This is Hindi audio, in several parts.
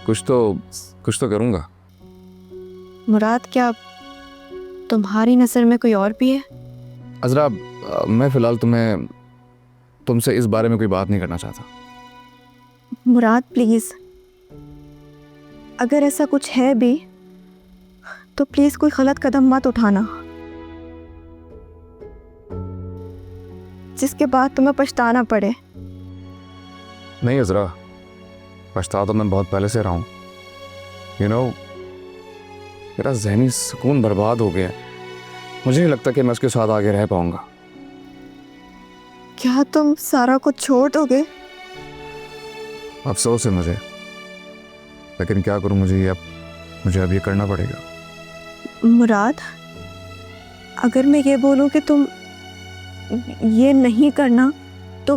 कुछ तो करूँगा। मुराद, क्या तुम्हारी नज़र में कोई और भी है? अज़रा, मैं फ़िलहाल तुमसे इस बारे में कोई बात नहीं करना चाहता। मुराद प्लीज़, अगर ऐसा कुछ है भी तो प्लीज़ कोई गलत कदम मत उठाना जिसके बाद तुम्हें पछताना पड़े। नहीं अज़रा, पछता तो मैं बहुत पहले से रहा हूँ। मेरा ज़हनी सुकून बर्बाद हो गया है। मुझे नहीं लगता कि मैं उसके साथ आगे रह पाऊँगा। क्या तुम सारा कुछ छोड़ दोगे? अफसोस है मुझे, लेकिन क्या करूँ, मुझे अब ये करना पड़ेगा। मुराद, अगर मैं ये बोलूं कि तुम ये नहीं करना तो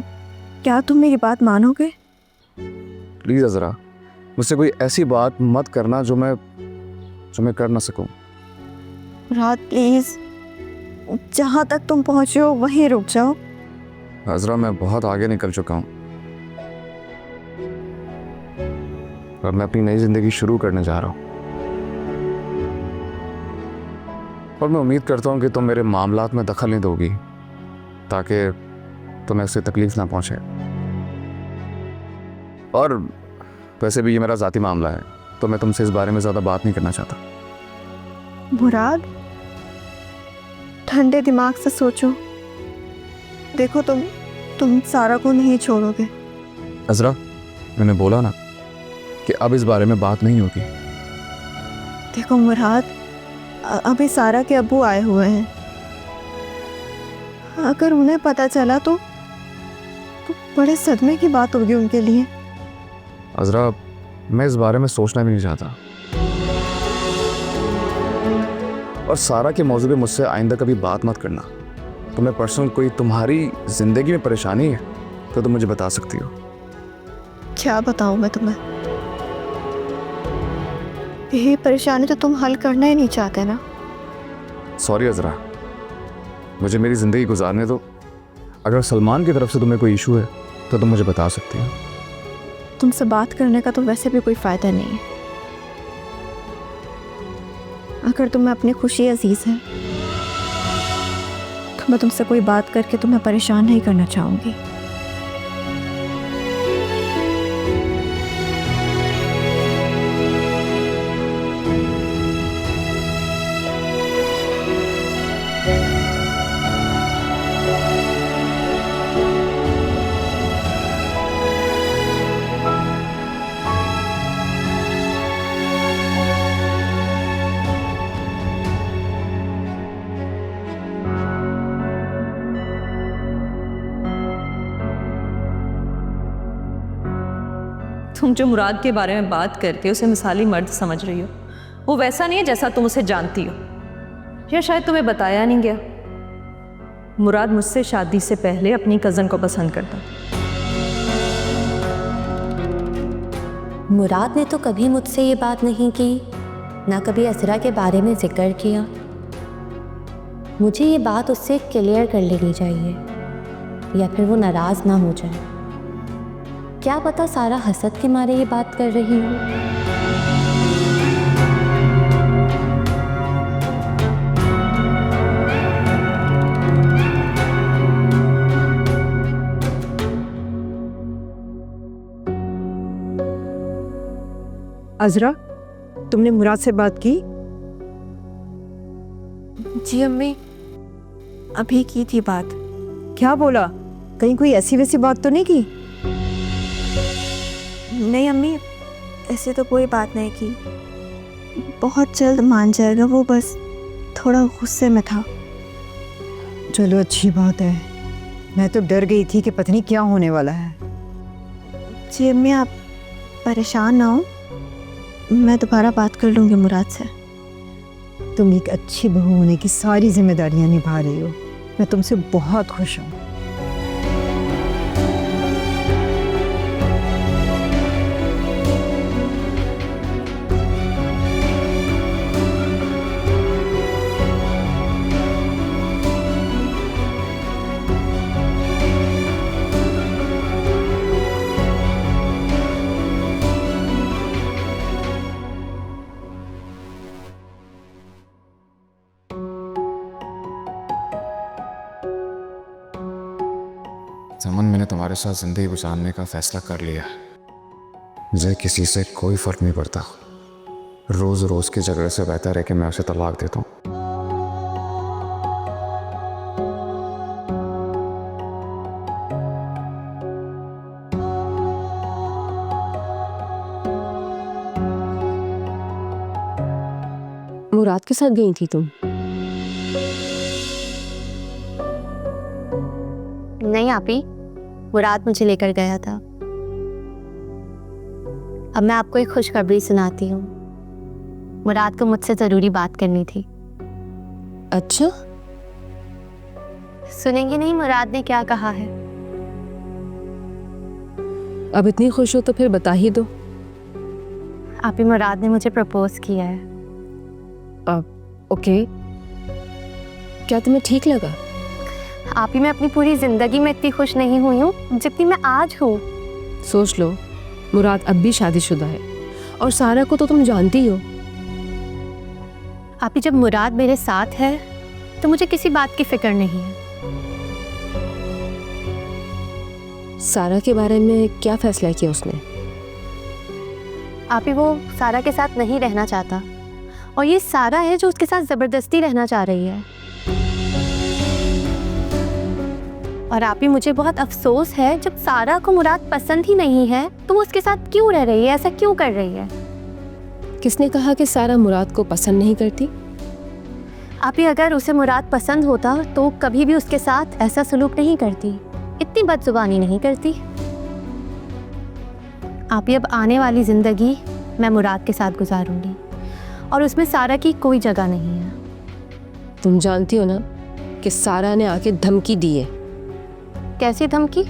क्या तुम मेरी बात मानोगे? प्लीज़ अज़रा, मुझसे कोई ऐसी बात मत करना जो मैं कर ना सकूं। मुराद प्लीज़, जहाँ तक तुम पहुँचे हो वहीं रुक जाओ। अज़रा, मैं बहुत आगे निकल चुका हूँ और मैं अपनी नई ज़िंदगी शुरू करने जा रहा हूँ। और मैं उम्मीद करता हूँ कि तुम मेरे मामलात में दखल नहीं दोगी ताकि तुम्हें इससे तकलीफ ना पहुँचे। और वैसे भी ये मेरा ज़ाती मामला है, तो मैं तुमसे इस बारे में ज़्यादा बात नहीं करना चाहता। मुराद, ठंडे दिमाग से सोचो। देखो, तुम सारा को नहीं छोड़ोगे। अज़रा, मैंने बोला ना कि अब इस बारे में बात नहीं होगी। देखो मुराद, अभी सारा के अब्बू आए हुए हैं। अगर उन्हें पता चला तो बड़े सदमे की बात होगी उनके लिए। अज़रा, मैं इस बारे में सोचना भी नहीं चाहता। और सारा के मौजूद में मुझसे आइंदा कभी बात मत करना। तुम्हें पर्सनल कोई तुम्हारी ज़िंदगी में परेशानी है तो तुम मुझे बता सकती हो। क्या बताऊं मैं तुम्हें? यही परेशानी तो तुम हल करना ही नहीं चाहते ना। सॉरी अज़रा, मुझे मेरी ज़िंदगी गुजारने दो। अगर सलमान की तरफ से तुम्हें कोई इशू है तो तुम मुझे बता सकती हो। तुमसे बात करने का तो वैसे भी कोई फ़ायदा नहीं है। अगर तुम्हें अपनी खुशी अजीज़ है तो मैं तुमसे कोई बात करके तुम्हें परेशान नहीं करना चाहूँगी। तुम जो मुराद के बारे में बात करते हो उसे मिसाली मर्द समझ रही हो। वो वैसा नहीं है जैसा तुम उसे जानती हो, या शायद तुम्हें बताया नहीं गया। मुराद मुझसे शादी से पहले अपनी कज़न को पसंद करता। मुराद ने तो कभी मुझसे ये बात नहीं की, ना कभी असरा के बारे में जिक्र किया। मुझे ये बात उससे क्लियर कर लेनी चाहिए, या फिर वो नाराज़ ना हो जाए। क्या पता सारा हसद के मारे ये बात कर रही हो। अज़रा, तुमने मुराद से बात की? जी अम्मी, अभी की थी बात। क्या बोला? कहीं कोई ऐसी वैसी बात तो नहीं की? नहीं अम्मी, ऐसे तो कोई बात नहीं की। बहुत जल्द मान जाएगा वो, बस थोड़ा गुस्से में था। चलो अच्छी बात है। मैं तो डर गई थी कि पता नहीं क्या होने वाला है। जी अम्मी, आप परेशान ना हो, मैं दोबारा बात कर लूँगी मुराद से। तुम एक अच्छी बहू होने की सारी जिम्मेदारियां निभा रही हो। मैं तुमसे बहुत खुश हूँ। समन, मैंने तुम्हारे साथ जिंदगी गुजारने का फैसला कर लिया है। मुझे किसी से कोई फर्क नहीं पड़ता। रोज रोज के झगड़े से बेहतर है कि मैं उसे तलाक देता हूँ। मुराद के साथ गई थी तुम? नहीं आपी, मुराद मुझे लेकर गया था। अब मैं आपको एक खुशखबरी सुनाती हूँ। मुराद को मुझसे ज़रूरी बात करनी थी। अच्छा, सुनेंगे नहीं मुराद ने क्या कहा है? अब इतनी खुश हो तो फिर बता ही दो। आपी, मुराद ने मुझे प्रपोज किया है। ओके, क्या तुम्हें ठीक लगा? आप ही, मैं अपनी पूरी जिंदगी में इतनी खुश नहीं हुई हूँ जितनी मैं आज हूँ। सोच लो, मुराद अब भी शादीशुदा है और सारा को तो तुम जानती हो। आप ही, जब मुराद मेरे साथ है तो मुझे किसी बात की फिक्र नहीं है। सारा के बारे में क्या फैसला किया उसने? आप ही, वो सारा के साथ नहीं रहना चाहता और ये सारा है जो उसके साथ ज़बरदस्ती रहना चाह रही है। और आप ही, मुझे बहुत अफसोस है, जब सारा को मुराद पसंद ही नहीं है तो वो उसके साथ क्यों रह रही है, ऐसा क्यों कर रही है? किसने कहा कि सारा मुराद को पसंद नहीं करती? आप ही, अगर उसे मुराद पसंद होता तो कभी भी उसके साथ ऐसा सलूक नहीं करती, इतनी बदजुबानी नहीं करती। आप ही, अब आने वाली ज़िंदगी मैं मुराद के साथ गुजारूंगी और उसमें सारा की कोई जगह नहीं है। तुम जानती हो ना कि सारा ने आके धमकी दी है। कैसी धमकी?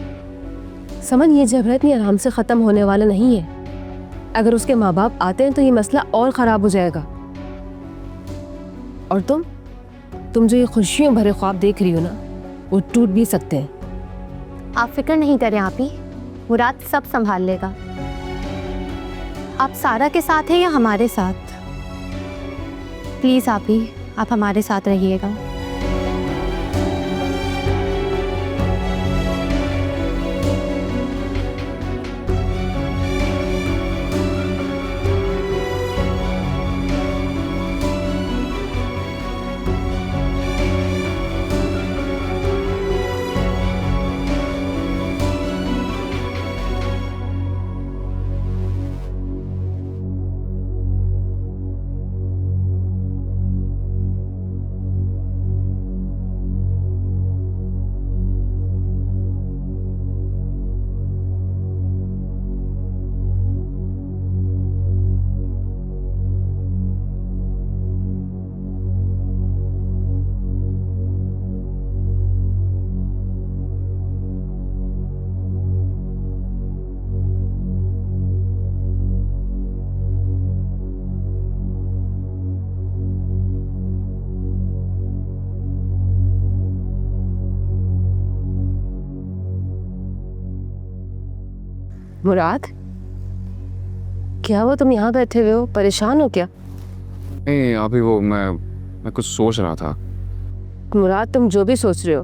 समन, ये झगड़ा इतनी आराम से ख़त्म होने वाला नहीं है। अगर उसके माँ बाप आते हैं तो ये मसला और ख़राब हो जाएगा। और तुम जो ये खुशियों भरे ख्वाब देख रही हो ना, वो टूट भी सकते हैं। आप फिक्र नहीं करें आप ही, मुराद सब संभाल लेगा। आप सारा के साथ हैं या हमारे साथ? प्लीज़ आप ही, आप हमारे साथ रहिएगा। मुराद, क्या वो तुम यहाँ बैठे हुए हो? परेशान हो क्या? नहीं अभी वो मैं कुछ सोच रहा था। मुराद, तुम जो भी सोच रहे हो,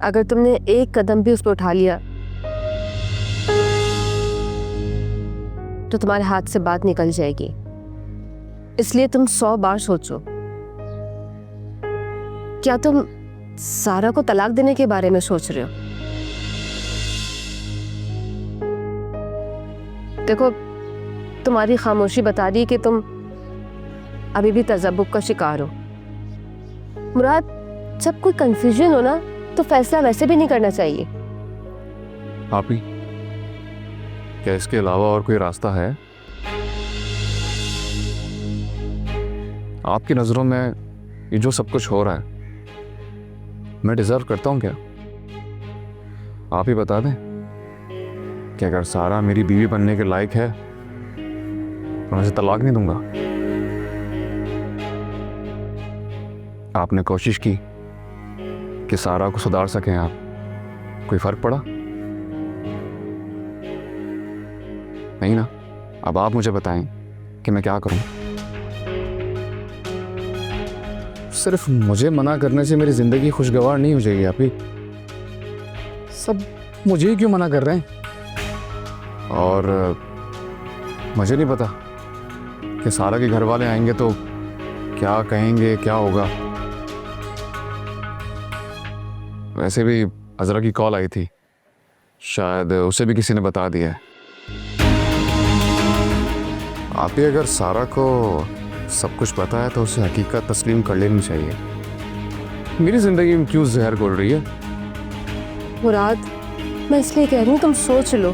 अगर तुमने एक कदम भी उस पर उठा लिया तो तुम्हारे हाथ से बात निकल जाएगी। इसलिए तुम 100 बार सोचो। क्या तुम सारा को तलाक देने के बारे में सोच रहे हो? देखो, तुम्हारी खामोशी बता रही है कि तुम अभी भी तजब्बुब का शिकार हो। मुराद, जब कोई कंफ्यूजन हो ना तो फैसला वैसे भी नहीं करना चाहिए। आप ही, क्या इसके अलावा और कोई रास्ता है? आपकी नज़रों में ये जो सब कुछ हो रहा है, मैं डिजर्व करता हूँ क्या? आप ही बता दें कि अगर सारा मेरी बीवी बनने के लायक है तो मैं उसे तलाक नहीं दूंगा। आपने कोशिश की कि सारा को सुधार सकें आप, कोई फर्क पड़ा? नहीं ना। अब आप मुझे बताएं कि मैं क्या करूं। सिर्फ मुझे मना करने से मेरी जिंदगी खुशगवार नहीं हो जाएगी आप ही। सब मुझे ही क्यों मना कर रहे हैं? और मुझे नहीं पता कि सारा के घर वाले आएंगे तो क्या कहेंगे, क्या होगा। वैसे भी अजरा की कॉल आई थी, शायद उसे भी किसी ने बता दिया है। आप ही अगर सारा को सब कुछ पता है तो उसे हकीकत तस्लीम कर लेनी चाहिए। मेरी जिंदगी में क्यों जहर घोल रही है? मुराद, मैं इसलिए कह रही हूँ तुम सोच लो,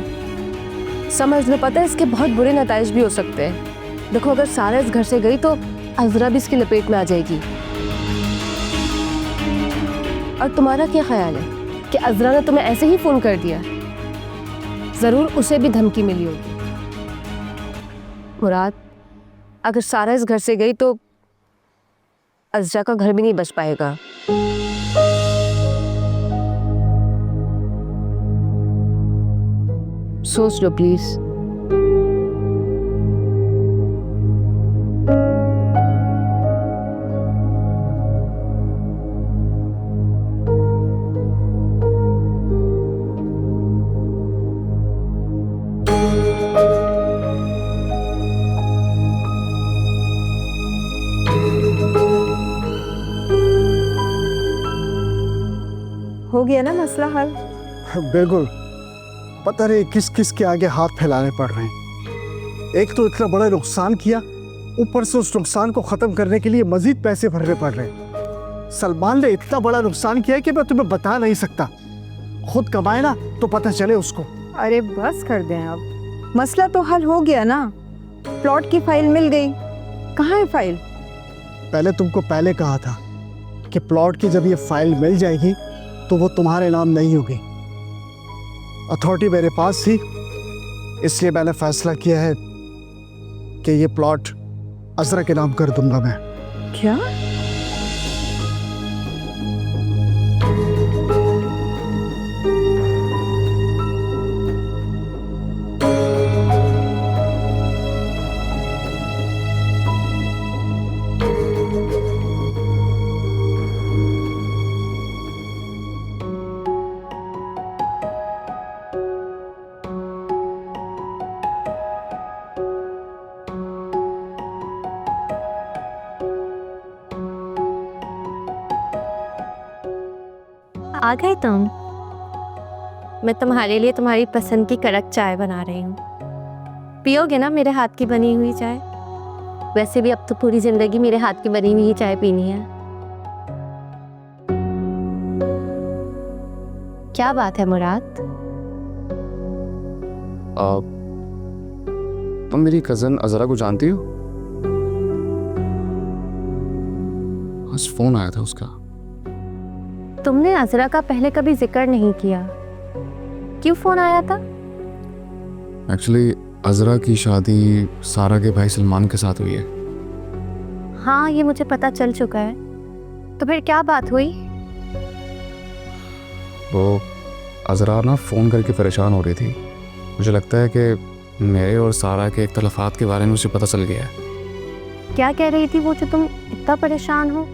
समझ लो। पता है इसके बहुत बुरे नताइज भी हो सकते हैं। देखो, अगर सारा इस घर से गई तो अजरा भी इसकी लपेट में आ जाएगी। और तुम्हारा क्या ख्याल है कि अजरा ने तुम्हें ऐसे ही फोन कर दिया? जरूर उसे भी धमकी मिली होगी। मुराद, अगर सारा इस घर से गई तो अजरा का घर भी नहीं बच पाएगा। सोच लो प्लीज। हो गया ना मसला हल? बिल्कुल। पता नहीं किस किस के आगे हाथ फैलाने पड़ रहे हैं। एक तो इतना बड़ा नुकसान किया, ऊपर से उस नुकसान को ख़त्म करने के लिए मजीद पैसे भरने पड़ रहे हैं। सलमान ने इतना बड़ा नुकसान किया कि मैं तुम्हें बता नहीं सकता। खुद कमाए ना तो पता चले उसको। अरे बस कर दें अब, मसला तो हल हो गया ना। प्लॉट की फाइल मिल गई। कहाँ है फाइल? पहले तुमको पहले कहा था कि प्लॉट की जब ये फाइल मिल जाएगी तो वो तुम्हारे नाम नहीं होगी। अथॉरिटी मेरे पास थी, इसलिए मैंने फैसला किया है कि ये प्लॉट अजरा के नाम कर दूंगा मैं। क्या? आ गए तुम? मैं तुम्हारे लिए तुम्हारी पसंद की कड़क चाय बना रही हूँ। पियोगे ना मेरे हाथ की बनी हुई चाय? वैसे भी अब तो पूरी जिंदगी मेरे हाथ की बनी हुई ही चाय पीनी है। क्या बात है मुराद? तुम मेरी कज़न अजरा को जानती हो? आज फ़ोन आया था उसका। तुमने अजरा का पहले कभी जिक्र नहीं किया, क्यों फोन आया था? एक्चुअली अजरा की शादी सारा के भाई सलमान के साथ हुई है। हाँ, ये मुझे पता चल चुका है। तो फिर क्या बात हुई? वो अजरा ना फ़ोन करके परेशान हो रही थी। मुझे लगता है कि मेरे और सारा के इख्तलाफात के बारे में उसे पता चल गया है। क्या कह रही थी वो जो तुम इतना परेशान हो?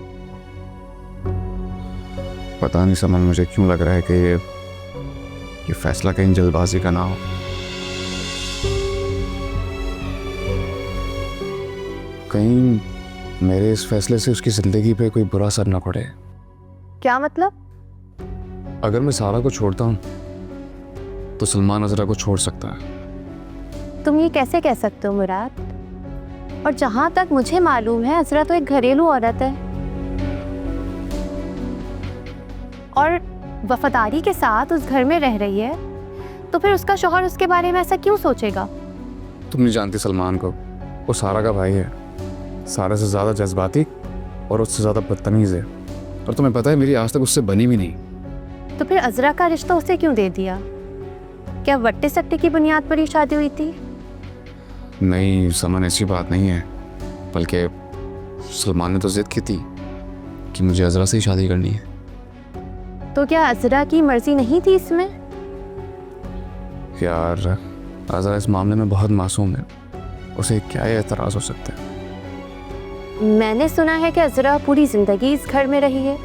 पता नहीं समझ मुझे क्यों लग रहा है कि ये फैसला कहीं जल्दबाजी का ना हो। कहीं मेरे इस फैसले से उसकी ज़िंदगी पे कोई बुरा असर ना पड़े। क्या मतलब? अगर मैं सारा को छोड़ता हूँ तो सलमान अजरा को छोड़ सकता है। तुम ये कैसे कह सकते हो मुराद? और जहाँ तक मुझे मालूम है अजरा तो एक घरेलू औरत है और वफादारी के साथ उस घर में रह रही है, तो फिर उसका शौहर उसके बारे में ऐसा क्यों सोचेगा? तुम नहीं जानती सलमान को, वो सारा का भाई है। सारा से ज़्यादा जज्बाती और उससे ज़्यादा बदतमीज़ है। और तुम्हें पता है मेरी आज तक उससे बनी भी नहीं। तो फिर अजरा का रिश्ता उसे क्यों दे दिया? क्या वट्टे सट्टे की बुनियाद पर ही शादी हुई थी? नहीं समन, ऐसी बात नहीं है। बल्कि सलमान ने तो जिद की थी कि मुझे अजरा से ही शादी करनी है। तो क्या अजरा की मर्जी नहीं थी इसमें? यार अजरा इस मामले में बहुत मासूम है, उसे क्या एतराज़ हो सकता है? मैंने सुना है कि अजरा पूरी जिंदगी इस घर में रही है।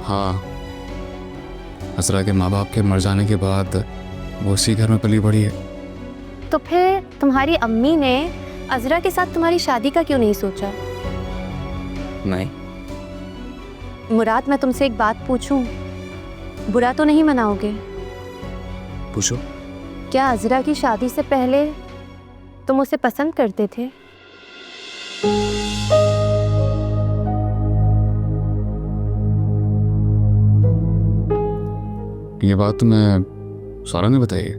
हाँ, असरा के माँ बाप के मर जाने के बाद वो उसी घर में पली बड़ी है। तो फिर तुम्हारी अम्मी ने अजरा के साथ तुम्हारी शादी का क्यों नहीं सोचा? नहीं। मुराद, मैं तुमसे एक बात पूछूं, बुरा तो नहीं मनाओगे? पूछो। क्या अजरा की शादी से पहले तुम उसे पसंद करते थे? ये बात तुम्हें सारा ने बताई है?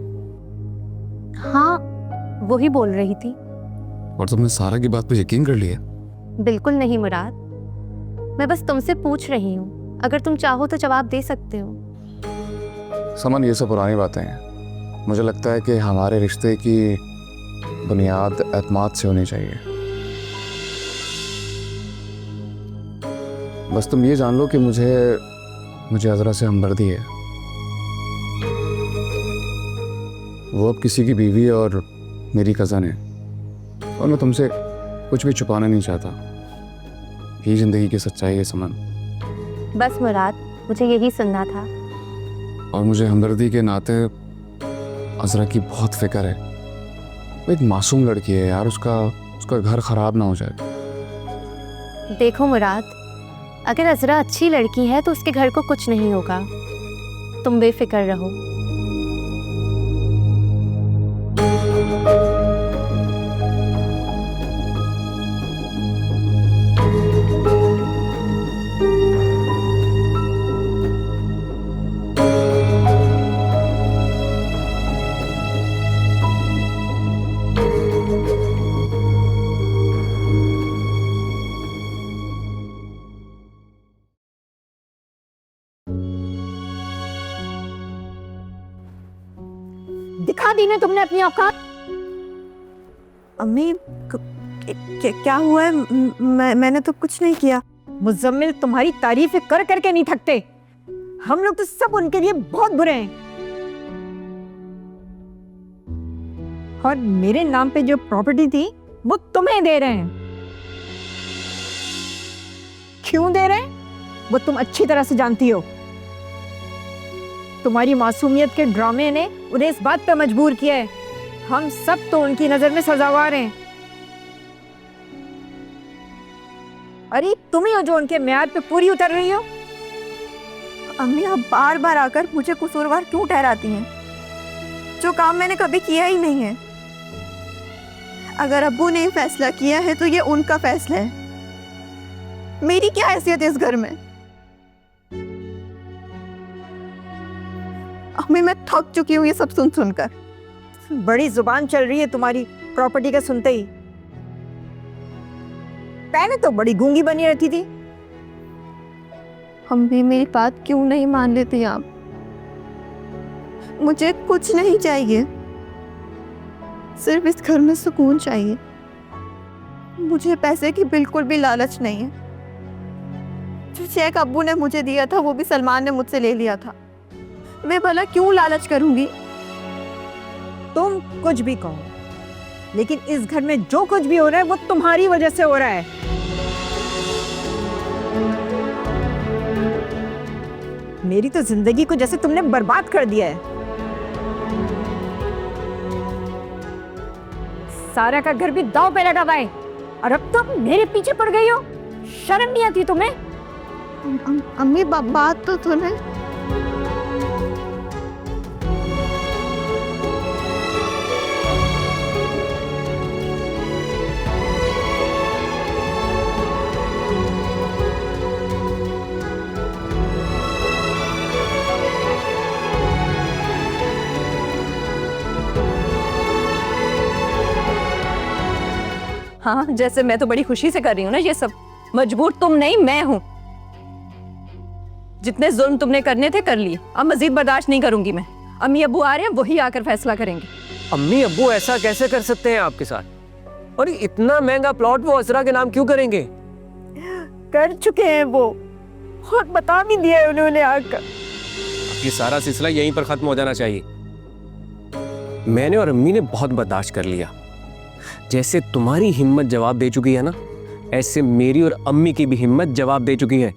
हाँ, वो ही बोल रही थी। और तुमने सारा की बात पे यकीन कर लिया? बिल्कुल नहीं मुराद, मैं बस तुमसे पूछ रही हूँ, अगर तुम चाहो तो जवाब दे सकते हो। समन, ये सब पुरानी बातें हैं। मुझे लगता है कि हमारे रिश्ते की बुनियाद एतमाद से होनी चाहिए। बस तुम ये जान लो कि मुझे अजरा से हमदर्दी है। वो अब किसी की बीवी और मेरी कज़न है, और मैं तुमसे कुछ भी छुपाना नहीं चाहता। ये ज़िंदगी की सच्चाई है समन। बस मुराद, मुझे यही सुनना था। और मुझे हमदर्दी के नाते अजरा की बहुत फिक्र है। वो एक मासूम लड़की है यार, उसका घर ख़राब ना हो जाए। देखो मुराद, अगर अजरा अच्छी लड़की है तो उसके घर को कुछ नहीं होगा, तुम बेफिक्र रहो। दिखा दी ना तुमने अपनी औकात। अम्मी क्या हुआ है? मैंने तो कुछ नहीं किया। मुजम्मिल तुम्हारी तारीफें कर करके नहीं थकते। हम लोग तो सब उनके लिए बहुत बुरे हैं। और मेरे नाम पे जो प्रॉपर्टी थी वो तुम्हें दे रहे हैं। क्यों दे रहे हैं वो तुम अच्छी तरह से जानती हो। तुम्हारी मासूमियत के ड्रामे ने उन्हें इस बात पर मजबूर किया है। हम सब तो उनकी नजर में सजावार हैं। अरे तुम ही हो जो उनके म्याद पे पूरी उतर रही हो। अम्मी, आप बार बार आकर मुझे कसूरवार क्यों ठहराती हैं, जो काम मैंने कभी किया ही नहीं है। अगर अब्बू ने फैसला किया है तो ये उनका फैसला है। मेरी क्या हैसियत है इस घर में? अम्मी, मैं थक चुकी हूँ ये सब सुन सुनकर। बड़ी जुबान चल रही है तुम्हारी प्रॉपर्टी का सुनते ही। पहले तो बड़ी गूंगी बनी रहती थी। अम्मी, मेरी बात क्यों नहीं मान लेती आप? मुझे कुछ नहीं चाहिए, सिर्फ इस घर में सुकून चाहिए। मुझे पैसे की बिल्कुल भी लालच नहीं है। जो चेक अब्बू ने मुझे दिया था वो भी सलमान ने मुझसे ले लिया था। मैं भला क्यों लालच करूंगी? तुम कुछ भी कहो, लेकिन इस घर में जो कुछ भी हो रहा है वो तुम्हारी वजह से हो रहा है। मेरी तो जिंदगी को जैसे तुमने बर्बाद कर दिया है। सारा का घर भी दांव पे लगा हुआ है और अब तुम मेरे पीछे पड़ गई हो। शर्म नहीं आती तुम्हें? अम्मी, बात तो सुने। हाँ, जैसे मैं तो बड़ी खुशी से कर रही हूँ ना ये सब। मजबूर तुम नहीं, मैं हूँ। जितने जुल्म तुमने करने थे कर लिए, अब मजीद बर्दाश्त नहीं करूंगी मैं। अम्मी अब्बू आ रहे हैं, वही आकर फैसला करेंगे। अम्मी अब्बू ऐसा कैसे कर सकते हैं आपके साथ? और इतना महंगा प्लॉट वो असरा के नाम क्यों करेंगे? कर चुके हैं वो, और बता भी दिया है उन्होंने आकर। ये सारा सिलसिला यहीं पर खत्म हो जाना चाहिए। मैंने और अम्मी ने बहुत बर्दाश्त कर लिया। जैसे तुम्हारी हिम्मत जवाब दे चुकी है ना, ऐसे मेरी और अम्मी की भी हिम्मत जवाब दे चुकी है।